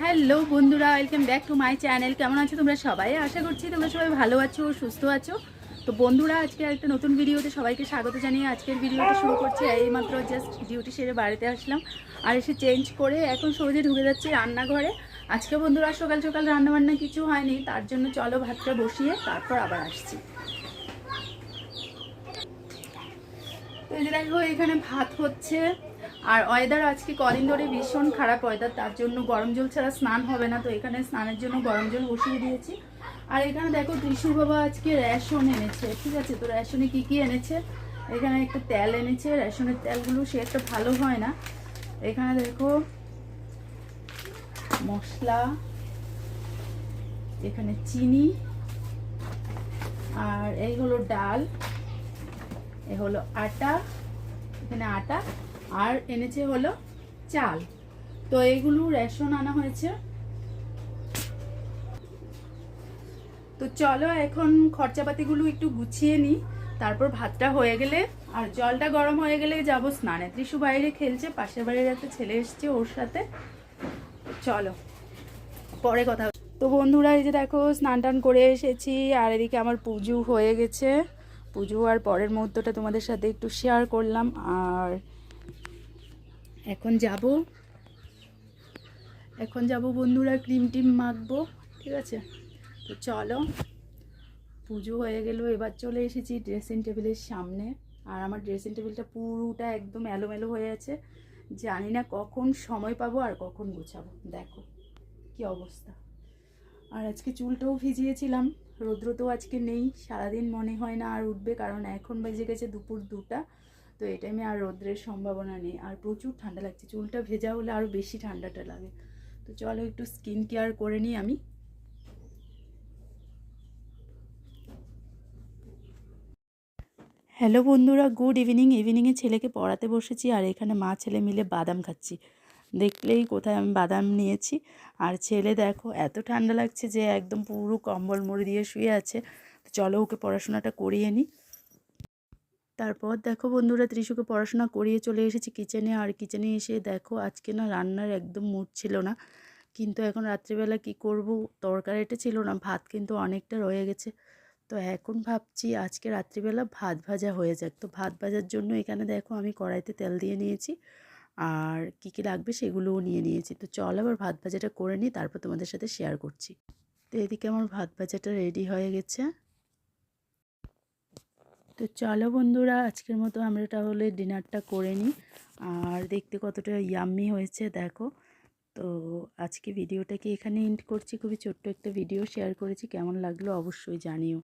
Hello বন্ধুরা, welcome back to my channel. কেমন আছো তোমরা সবাই? আশা করছি তোমরা সবাই ভালো আছো, সুস্থ আছো। তো বন্ধুরা, আজকে একটা নতুন ভিডিওতে সবাইকে স্বাগত জানিয়ে আজকের ভিডিওটা শুরু করছি। এইমাত্র জাস্ট ডিউটি সেরে বাড়িতে আসলাম, আর এসে চেঞ্জ করে এখন সহজে ঢুকে যাচ্ছি রান্নাঘরে। আজকে বন্ধুরা সকাল সকাল রান্নাবান্না কিছু হয়নি, তার জন্য চলো ভাতটা বসিয়ে তারপর আবার আসছি। তো এই যে দেখো, এখানে ভাত হচ্ছে। আর ওয়েদার আজকে কদিন ধরে ভীষণ খারাপ ওয়েদার, তার জন্য গরম জল ছাড়া স্নান হবে না। তো এখানে স্নানের জন্য গরম জল বসিয়ে দিয়েছি। আর এখানে দেখো ত্রিশু বাবা আজকে রেশন এনেছে, ঠিক আছে? তো রেশনে কি কি এনেছে, এখানে একটা তেল এনেছে। রেশনের তেলগুলো সে একটা ভালো হয় না। এখানে দেখো মশলা, এখানে চিনি, আর এই হলো ডাল, এ হলো আটা, এখানে আটা, আর এনেছে হলো চাল। তো এইগুলো রেশন আনা হয়েছে। তো চলো এখন খরচাপাতিগুলো একটু গুছিয়ে নিই, তারপর ভাতটা হয়ে গেলে আর জলটা গরম হয়ে গেলে যাব স্নানে। ত্রিশু বাইরে খেলছে, পাশের বাড়ির একটা ছেলে এসছে ওর সাথে। চলো পরে কথা হবে। তো বন্ধুরা, এই যে দেখো স্নান টান করে এসেছি, আর এদিকে আমার পুজো হয়ে গেছে। পুজো আর পরের মুহূর্তটা তোমাদের সাথে একটু শেয়ার করলাম। আর এখন যাব বন্ধুরা, ক্রিম টিম মাখবো, ঠিক আছে? তো চলো, পুজো হয়ে গেল, এবার চলে এসেছি ড্রেসিং টেবিলের সামনে। আর আমার ড্রেসিং টেবিলটা পুরোটা একদম এলোমেলো হয়ে আছে, জানি না কখন সময় পাবো আর কখন গুছাবো। দেখো কি অবস্থা। আর আজকে চুলটাও ভিজিয়েছিলাম, রৌদ্র তো আজকে নেই, সারাদিন মনে হয় না আর উঠবে, কারণ এখন বেজে গেছে দুপুর 2টা। তো এই টাইমে আর রৌদ্রের সম্ভাবনা নেই। আর প্রচুর ঠান্ডা লাগছে, চুলটা ভেজা হলে আরও বেশি ঠান্ডাটা লাগে। তো চলো একটু স্কিন কেয়ার করে নিই আমি। হ্যালো বন্ধুরা, গুড ইভিনিং। ইভিনিংয়ে ছেলেকে পড়াতে বসেছি, আর এখানে মা ছেলে মিলে বাদাম খাচ্ছি। দেখলেই কোথায় আমি বাদাম নিয়েছি। আর ছেলে দেখো এত ঠান্ডা লাগছে যে একদম পুরো কম্বল মুড়ি দিয়ে শুয়ে আছে। তো চলো ওকে পড়াশোনাটা করিয়ে নিই। তারপর দেখো বন্ধুরা, ত্রিশুকে পড়াশোনা করিয়ে চলে এসেছি কিচেনে। আর কিচেনে এসে দেখো আজকে না রান্নার একদম মুড ছিল না, কিন্তু এখন রাত্রিবেলা কি করব, তরকারিটা ছিল না, ভাত কিন্তু অনেকটা রয়ে গেছে। তো এখন ভাবছি আজকে রাত্রিবেলা ভাত ভাজা হয়ে যাক। তো ভাত ভাজার জন্য এখানে দেখো আমি কড়াইতে তেল দিয়ে নিয়েছি, আর কী কী লাগবে সেগুলোও নিয়ে নিয়েছি। তো চল আবার ভাত ভাজাটা করে নিই, তারপর তোমাদের সাথে শেয়ার করছি। তো এদিকে আমার ভাত ভাজাটা রেডি হয়ে গেছে। তো চলো বন্ধুরা, আজকের মতো আমরা তাহলে ডিনারটা করে নিই। আর দেখতে কতটা ইয়াম্মি হয়েছে দেখো। তো আজকে ভিডিওটাকে এখানে এন্ড করছি। খুবই ছোট্ট একটা ভিডিও শেয়ার করেছি, কেমন লাগলো অবশ্যই জানিও।